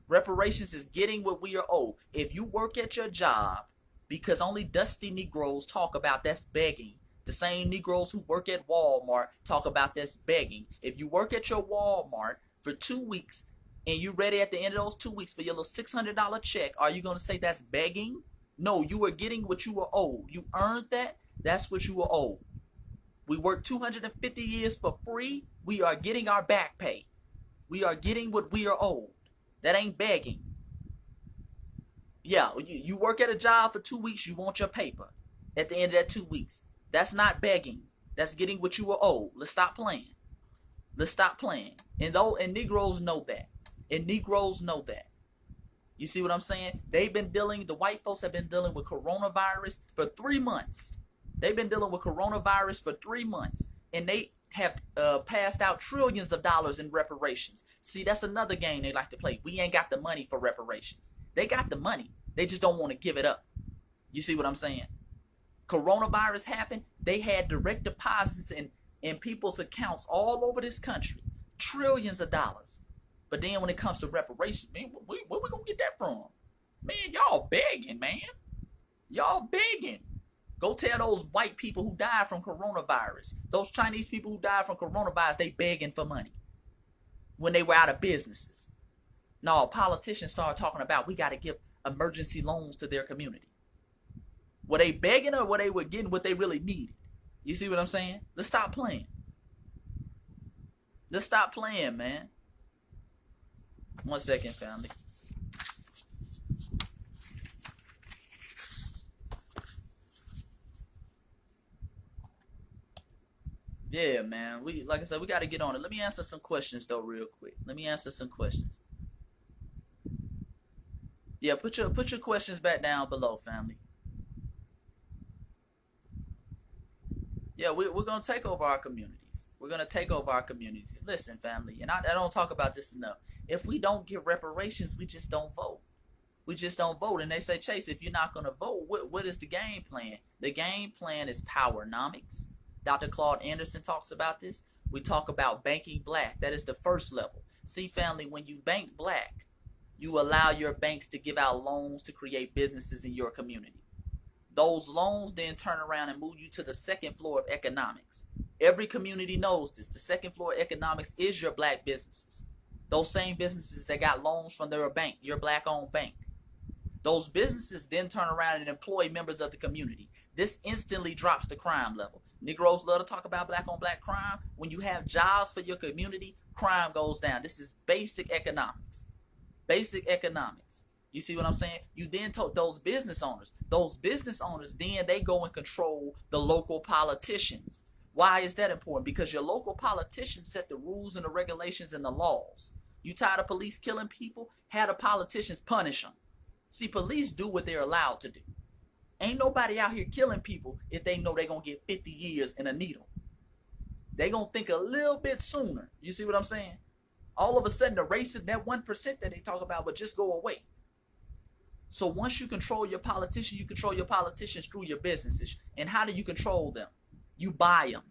Reparations is getting what we are owed. If you work at your job, because only dusty Negroes talk about that's begging. The same Negroes who work at Walmart talk about that's begging. If you work at your Walmart for 2 weeks, and you ready at the end of those 2 weeks for your little $600 check, are you going to say that's begging? No, you are getting what you were owed. You earned that. That's what you were owed. We worked 250 years for free. We are getting our back pay. We are getting what we are owed. That ain't begging. Yeah, you work at a job for 2 weeks, you want your paper at the end of that 2 weeks. That's not begging. That's getting what you were owed. Let's stop playing. Let's stop playing. And Negroes know that. And Negroes know that. You see what I'm saying? The white folks have been dealing with coronavirus for 3 months. They've been dealing with coronavirus for 3 months. And they have passed out trillions of dollars in reparations. See, that's another game they like to play. We ain't got the money for reparations. They got the money. They just don't want to give it up. You see what I'm saying? Coronavirus happened. They had direct deposits in people's accounts all over this country. Trillions of dollars. But then when it comes to reparations, man, where we going to get that from? Man, y'all begging, man. Y'all begging. Go tell those white people who died from coronavirus, those Chinese people who died from coronavirus, they begging for money when they were out of businesses. No, politicians started talking about we got to give emergency loans to their community. Were they begging or were they getting what they really needed? You see what I'm saying? Let's stop playing. Let's stop playing, man. 1 second, family. Yeah, man. Like I said, we got to get on it. Let me answer some questions though, real quick. Let me answer some questions. Yeah, put your questions back down below, family. Yeah, we're gonna take over our communities. We're gonna take over our communities. Listen, family, and I don't talk about this enough. If we don't get reparations, we just don't vote. We just don't vote. And they say, Chase, if you're not gonna vote, what is the game plan? The game plan is powernomics. Dr. Claude Anderson talks about this. We talk about banking black. That is the first level. See, family, when you bank black, you allow your banks to give out loans to create businesses in your community. Those loans then turn around and move you to the second floor of economics. Every community knows this. The second floor of economics is your black businesses. Those same businesses that got loans from their bank, your black-owned bank. Those businesses then turn around and employ members of the community. This instantly drops the crime level. Negroes love to talk about black-on-black crime. When you have jobs for your community, crime goes down. This is basic economics. Basic economics. You see what I'm saying? You then told those business owners then they go and control the local politicians. Why is that important? Because your local politicians set the rules and the regulations and the laws. You tired of police killing people? Have the politicians punish them. See, police do what they're allowed to do. Ain't nobody out here killing people if they know they're going to get 50 years in a needle. They going to think a little bit sooner. You see what I'm saying? All of a sudden, the racist, that 1% that they talk about would just go away. So once you control your politicians, you control your politicians through your businesses. And how do you control them? You buy them.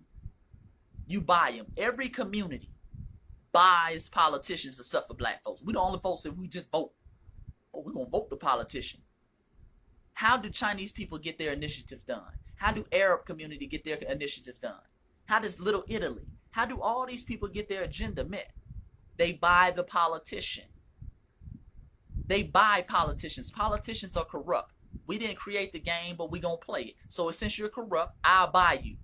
You buy them. Every community buys politicians except for black folks. We the only folks that we just vote. Oh, we're going to vote the politician. How do Chinese people get their initiatives done? How do Arab community get their initiatives done? How does Little Italy? How do all these people get their agenda met? They buy the politician. They buy politicians. Politicians are corrupt. We didn't create the game, but we gonna play it. So since you're corrupt, I'll buy you.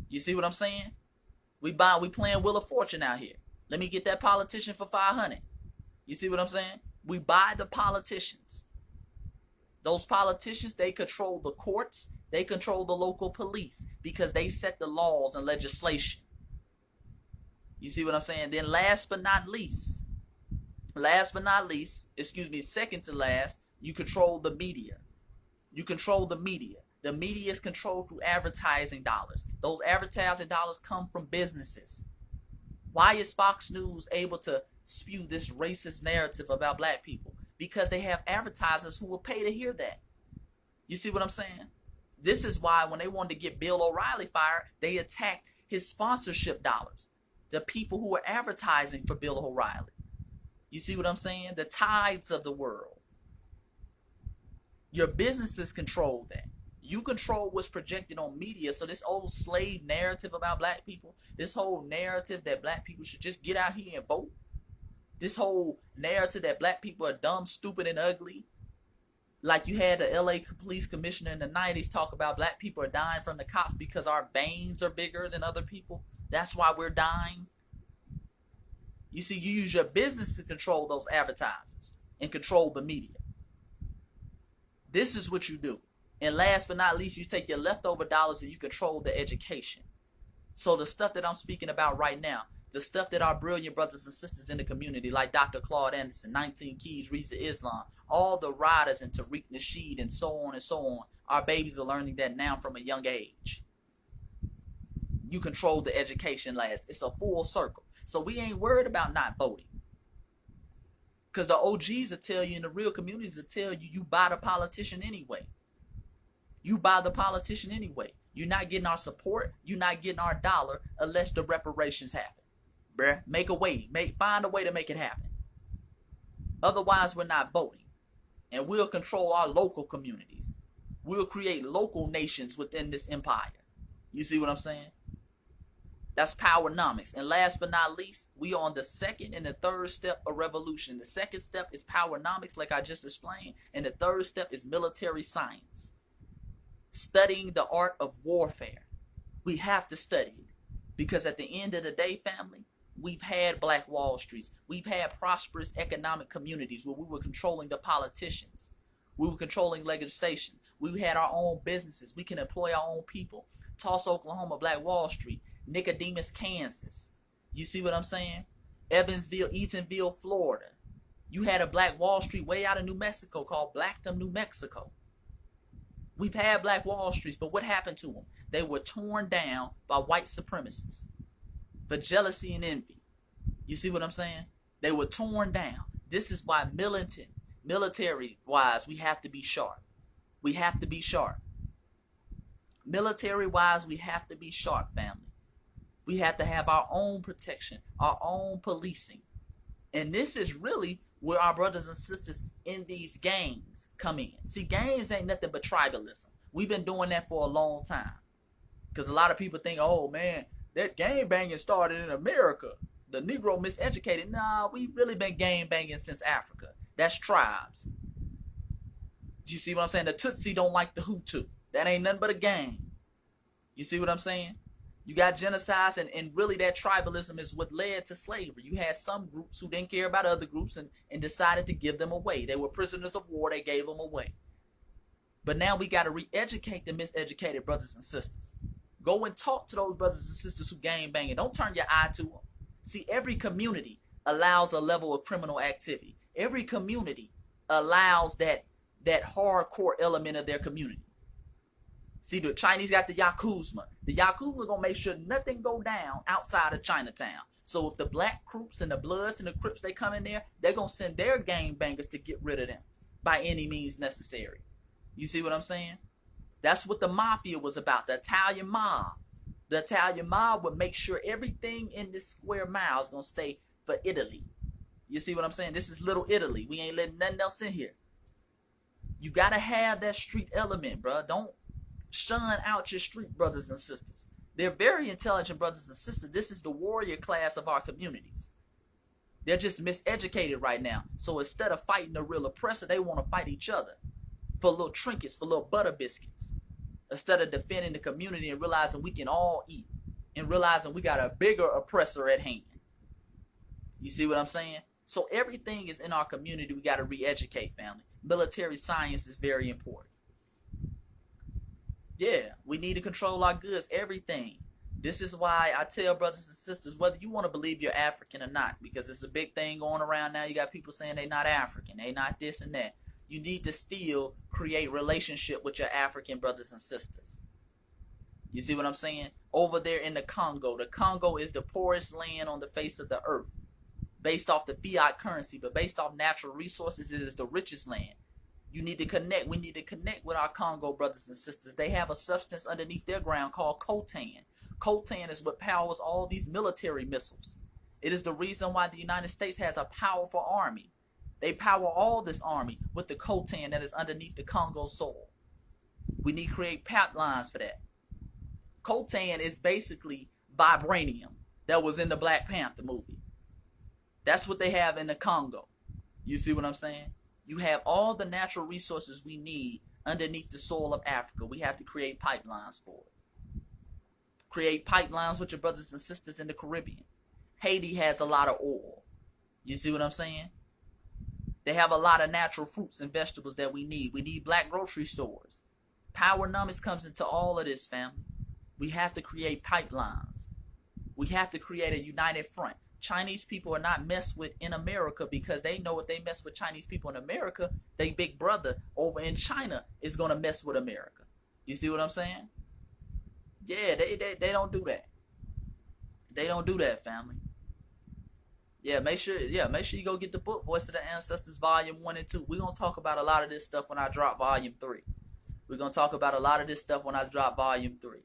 You see what I'm saying? We playing Wheel of Fortune out here. Let me get that politician for 500. You see what I'm saying? We buy the politicians. Those politicians, they control the courts. They control the local police because they set the laws and legislation. You see what I'm saying? Then last but not least, second to last, you control the media. You control the media. The media is controlled through advertising dollars. Those advertising dollars come from businesses. Why is Fox News able to spew this racist narrative about black people? Because they have advertisers who will pay to hear that. You see what I'm saying? This is why when they wanted to get Bill O'Reilly fired, they attacked his sponsorship dollars. The people who were advertising for Bill O'Reilly. You see what I'm saying? The tides of the world. Your businesses control that. You control what's projected on media. So this old slave narrative about black people, this whole narrative that black people should just get out here and vote, This whole narrative that black people are dumb, stupid, and ugly. Like you had the LA police commissioner in the 90s talk about black people are dying from the cops because our veins are bigger than other people. That's why we're dying. You see, you use your business to control those advertisers and control the media. This is what you do. And last but not least, you take your leftover dollars and you control the education. So the stuff that I'm speaking about right now, the stuff that our brilliant brothers and sisters in the community, like Dr. Claude Anderson, 19 Keys, Reza Islam, all the riders and Tariq Nasheed and so on, our babies are learning that now from a young age. You control the education last. It's a full circle. So we ain't worried about not voting. Because the OGs will tell you, and the real communities will tell you, you buy the politician anyway. You buy the politician anyway. You're not getting our support. You're not getting our dollar unless the reparations happen. Bruh, make a way. Find a way to make it happen. Otherwise, we're not voting. And we'll control our local communities. We'll create local nations within this empire. You see what I'm saying? That's powernomics. And last but not least, we are on the second and the third step of revolution. The second step is powernomics, like I just explained. And the third step is military science. Studying the art of warfare. We have to study it. Because at the end of the day, family, we've had Black Wall Streets. We've had prosperous economic communities where we were controlling the politicians. We were controlling legislation. We had our own businesses. We can employ our own people. Tulsa, Oklahoma, Black Wall Street. Nicodemus, Kansas. You see what I'm saying? Evansville, Eatonville, Florida. You had a Black Wall Street way out of New Mexico called Blackdom, New Mexico. We've had Black Wall Streets, but what happened to them? They were torn down by white supremacists for jealousy and envy. You see what I'm saying? They were torn down. This is why military-wise, we have to be sharp. We have to be sharp. Military-wise, we have to be sharp, family. We have to have our own protection, our own policing. And this is really where our brothers and sisters in these gangs come in. See, gangs ain't nothing but tribalism. We've been doing that for a long time. Because a lot of people think, oh man, that gang banging started in America. The Negro miseducated. Nah, we've really been gang banging since Africa. That's tribes. Do you see what I'm saying? The Tutsi don't like the Hutu. That ain't nothing but a gang. You see what I'm saying? You got genocides, and really that tribalism is what led to slavery. You had some groups who didn't care about other groups and decided to give them away. They were prisoners of war. They gave them away. But now we got to re-educate the miseducated brothers and sisters. Go and talk to those brothers and sisters who gang banging. Don't turn your eye to them. See, every community allows a level of criminal activity. Every community allows that hardcore element of their community. See, the Chinese got the Yakuza. The Yakuza gonna make sure nothing go down outside of Chinatown. So if the Black Croops and the Bloods and the Crips, they come in there, they're gonna send their gang bangers to get rid of them by any means necessary. You see what I'm saying? That's what the mafia was about, the Italian mob. The Italian mob would make sure everything in this square mile is gonna stay for Italy. You see what I'm saying? This is little Italy. We ain't letting nothing else in here. You gotta have that street element, bro. Don't shun out your street brothers and sisters. They're very intelligent brothers and sisters. This is the warrior class of our communities. They're just miseducated right now. So instead of fighting the real oppressor, they want to fight each other for little trinkets, for little butter biscuits. Instead of defending the community and realizing we can all eat and realizing we got a bigger oppressor at hand. You see what I'm saying? So everything is in our community. We got to re-educate, family. Military science is very important. Yeah, we need to control our goods, everything. This is why I tell brothers and sisters, whether you want to believe you're African or not, because it's a big thing going around now. You got people saying they're not African, they not this and that. You need to still create relationship with your African brothers and sisters. You see what I'm saying? Over there in the Congo is the poorest land on the face of the earth. Based off the fiat currency, but based off natural resources, it is the richest land. You need to connect. We need to connect with our Congo brothers and sisters. They have a substance underneath their ground called coltan. Coltan is what powers all these military missiles. It is the reason why the United States has a powerful army. They power all this army with the coltan that is underneath the Congo soil. We need to create pipelines for that. Coltan is basically vibranium that was in the Black Panther movie. That's what they have in the Congo. You see what I'm saying? You have all the natural resources we need underneath the soil of Africa. We have to create pipelines for it. Create pipelines with your brothers and sisters in the Caribbean. Haiti has a lot of oil. You see what I'm saying? They have a lot of natural fruits and vegetables that we need. We need black grocery stores. Powernomics comes into all of this, family. We have to create pipelines. We have to create a united front. Chinese people are not messed with in America because they know if they mess with Chinese people in America, they big brother over in China is going to mess with America. You see what I'm saying? Yeah, they don't do that. They don't do that, family. Make sure you go get the book, Voice of the Ancestors, Volume 1 and 2. We're going to talk about a lot of this stuff when I drop Volume 3. We're going to talk about a lot of this stuff when I drop Volume 3.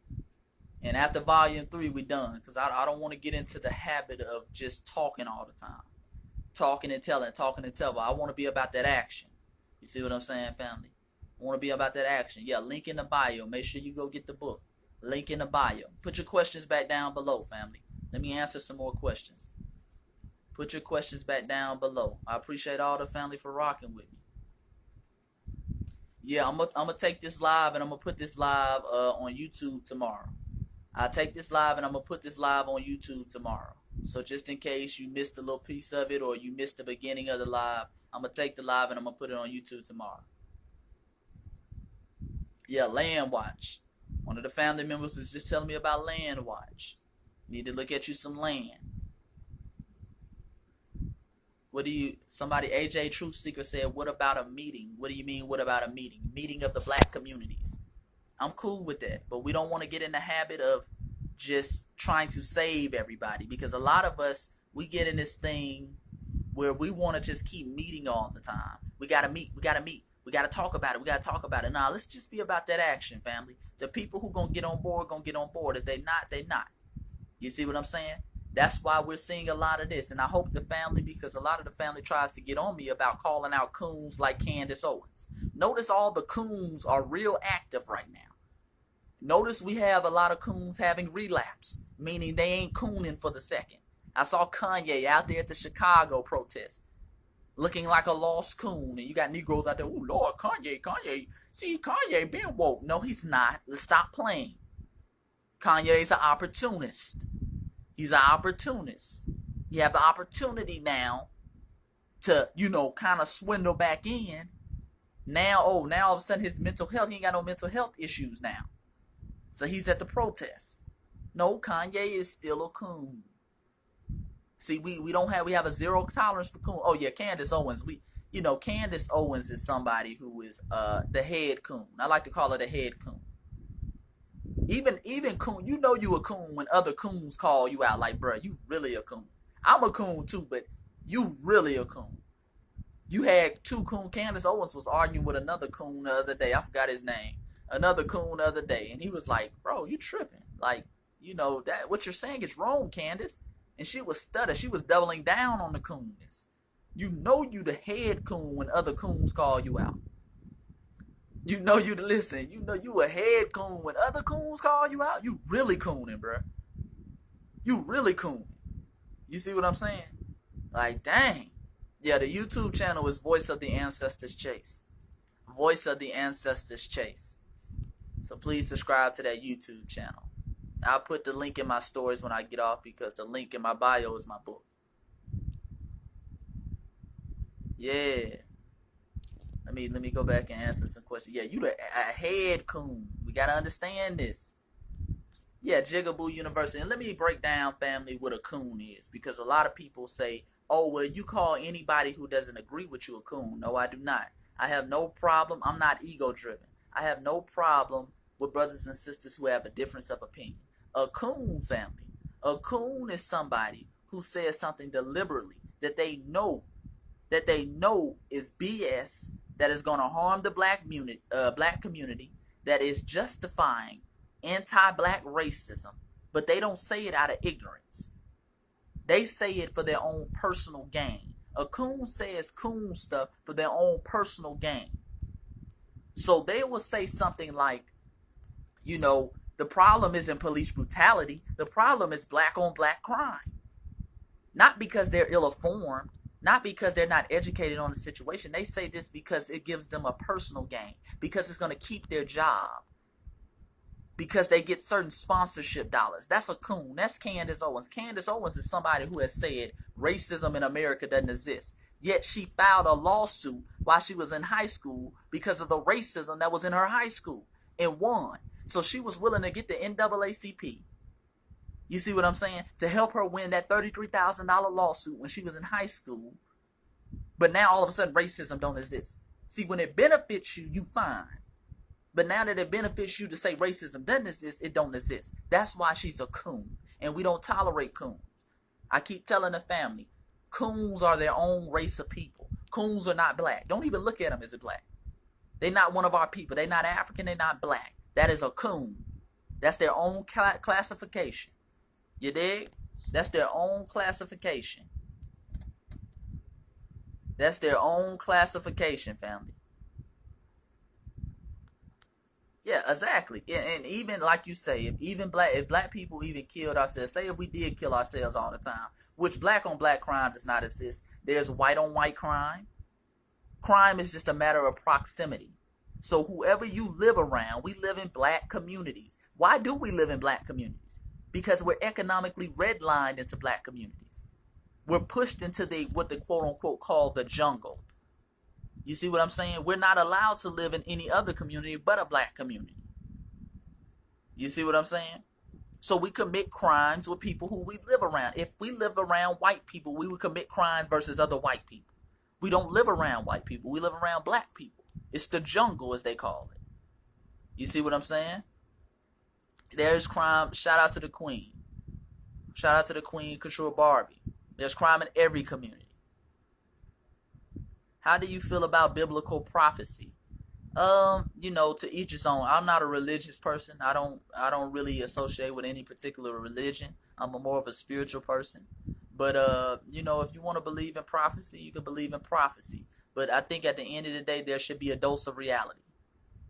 And after Volume 3, we're done. Because I don't want to get into the habit of just talking all the time. Talking and telling. I want to be about that action. You see what I'm saying, family? I want to be about that action. Yeah, link in the bio. Make sure you go get the book. Link in the bio. Put your questions back down below, family. Let me answer some more questions. Put your questions back down below. I appreciate all the family for rocking with me. Yeah, I'm gonna take this live and I'm gonna put this live on YouTube tomorrow. I'll take this live and I'm gonna put this live on YouTube tomorrow. So just in case you missed a little piece of it or you missed the beginning of the live, I'm gonna take the live and I'm gonna put it on YouTube tomorrow. Yeah, Land Watch. One of the family members is just telling me about Land Watch. Need to look at you some land. Somebody, AJ Truth Seeker said, what about a meeting? What do you mean, what about a meeting? Meeting of the black communities. I'm cool with that, but we don't want to get in the habit of just trying to save everybody because a lot of us, we get in this thing where we want to just keep meeting all the time. We got to meet. We got to talk about it. Nah, let's just be about that action, family. The people who going to get on board, going to get on board. If they not, they not. You see what I'm saying? That's why we're seeing a lot of this. And I hope the family, because a lot of the family tries to get on me about calling out coons like Candace Owens. Notice all the coons are real active right now. Notice we have a lot of coons having relapse, meaning they ain't cooning for the second. I saw Kanye out there at the Chicago protest looking like a lost coon. And you got Negroes out there, oh, Lord, Kanye. See, Kanye being woke. No, he's not. Let's stop playing. Kanye's an opportunist. He's an opportunist. You have the opportunity now to, kind of swindle back in. Now all of a sudden his mental health, he ain't got no mental health issues now. So he's at the protest. No, Kanye is still a coon. See, we have a zero tolerance for coon. Oh yeah, Candace Owens. Candace Owens is somebody who is the head coon. I like to call her the head coon. Even coon, you a coon when other coons call you out. Like, bruh, you really a coon. I'm a coon too, but you really a coon. You had two coon. Candace Owens was arguing with another coon the other day. I forgot his name. Another coon the other day, and he was like, "Bro, you tripping? Like, that what you're saying is wrong, Candace." And she was stutter. She was doubling down on the coonness. You the head coon when other coons call you out. You listen. You a head coon when other coons call you out. You really cooning, bro. You really cooning. You see what I'm saying? Like, dang. Yeah, the YouTube channel is Voice of the Ancestors Chase. Voice of the Ancestors Chase. So please subscribe to that YouTube channel. I'll put the link in my stories when I get off because the link in my bio is my book. Yeah. Let me go back and answer some questions. Yeah, you a head coon. We gotta understand this. Yeah, Jigaboo University. And let me break down, family, what a coon is. Because a lot of people say, oh, well, you call anybody who doesn't agree with you a coon. No, I do not. I have no problem. I'm not ego-driven. I have no problem with brothers and sisters who have a difference of opinion. A coon, family. A coon is somebody who says something deliberately that they know is BS, that is going to harm the black community, that is justifying anti-black racism, but they don't say it out of ignorance. They say it for their own personal gain. A coon says coon stuff for their own personal gain. So they will say something like, the problem isn't police brutality. The problem is black on black crime. Not because they're ill-informed, not because they're not educated on the situation. They say this because it gives them a personal gain, because it's going to keep their job, because they get certain sponsorship dollars. That's a coon. That's Candace Owens. Candace Owens is somebody who has said racism in America doesn't exist. Yet she filed a lawsuit while she was in high school because of the racism that was in her high school and won. So she was willing to get the NAACP. You see what I'm saying? To help her win that $33,000 lawsuit when she was in high school. But now all of a sudden racism don't exist. See, when it benefits you, you fine. But now that it benefits you to say racism doesn't exist, it don't exist. That's why she's a coon. And we don't tolerate coons. I keep telling the family, coons are their own race of people. Coons are not black. Don't even look at them as a black. They're not one of our people. They're not African. They're not black. That is a coon. That's their own classification. You dig? That's their own classification. That's their own classification, family. Yeah, exactly. And even like you say, if black people even killed ourselves, say if we did kill ourselves all the time, which black on black crime does not exist. There's white on white crime. Crime is just a matter of proximity. So whoever you live around, we live in black communities. Why do we live in black communities? Because we're economically redlined into black communities. We're pushed into what the quote unquote call the jungle. You see what I'm saying? We're not allowed to live in any other community but a black community. You see what I'm saying? So we commit crimes with people who we live around. If we live around white people, we would commit crimes versus other white people. We don't live around white people. We live around black people. It's the jungle, as they call it. You see what I'm saying? There's crime. Shout out to the queen. Shout out to the queen, Control Barbie. There's crime in every community. How do you feel about biblical prophecy? To each his own. I'm not a religious person. I don't really associate with any particular religion. I'm more of a spiritual person. But if you want to believe in prophecy, you can believe in prophecy. But I think at the end of the day, there should be a dose of reality.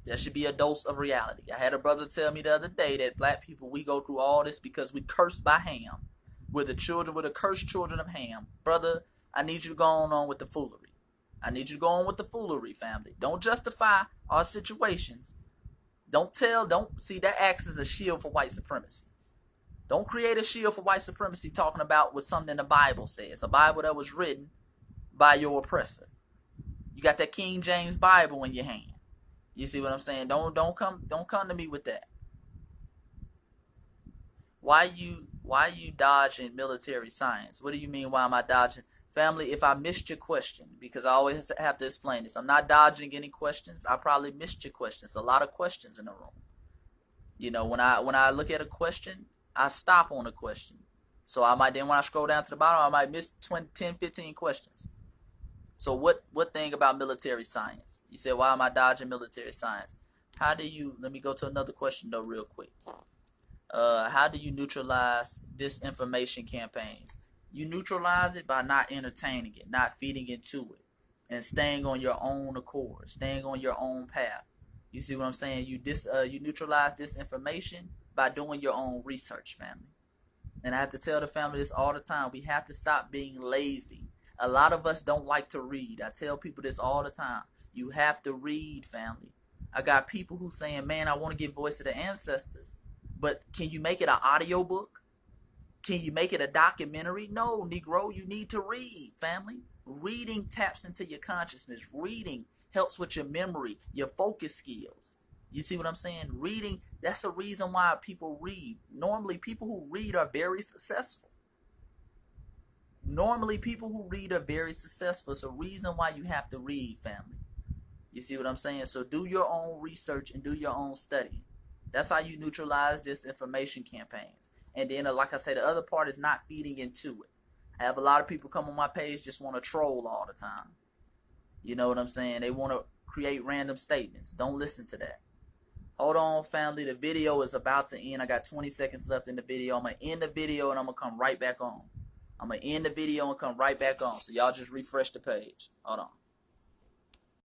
There should be a dose of reality. I had a brother tell me the other day that black people, we go through all this because we cursed by Ham. We're the cursed children of Ham. Brother, I need you to go on with the foolery. I need you to go on with the foolery, family. Don't justify our situations. See, that acts as a shield for white supremacy. Don't create a shield for white supremacy talking about what something the Bible says. A Bible that was written by your oppressor. You got that King James Bible in your hand. You see what I'm saying? Don't come to me with that. Why you dodging military science? What do you mean, why am I dodging? Family, if I missed your question, because I always have to explain this, I'm not dodging any questions. I probably missed your questions. A lot of questions in the room. When I look at a question, I stop on a question. So then when I scroll down to the bottom, I might miss 10, 15 questions. So what thing about military science? You said, why am I dodging military science? Let me go to another question though real quick. How do you neutralize disinformation campaigns? You neutralize it by not entertaining it, not feeding into it, and staying on your own accord, staying on your own path. You see what I'm saying? You neutralize disinformation by doing your own research, family. And I have to tell the family this all the time. We have to stop being lazy. A lot of us don't like to read. I tell people this all the time. You have to read, family. I got people who saying, man, I want to give voice to the ancestors. But can you make it an audio book? Can you make it a documentary? No, Negro, you need to read, family. Reading taps into your consciousness. Reading helps with your memory, your focus skills. You see what I'm saying? Reading, that's the reason why people read. Normally, people who read are very successful. It's a reason why you have to read, family. You see what I'm saying? So do your own research and do your own study. That's how you neutralize disinformation campaigns. And then, like I said, the other part is not feeding into it. I have a lot of people come on my page just want to troll all the time. You know what I'm saying? They want to create random statements. Don't listen to that. Hold on, family. The video is about to end. I got 20 seconds left in the video. I'm going to end the video and I'm going to come right back on. So y'all just refresh the page. Hold on.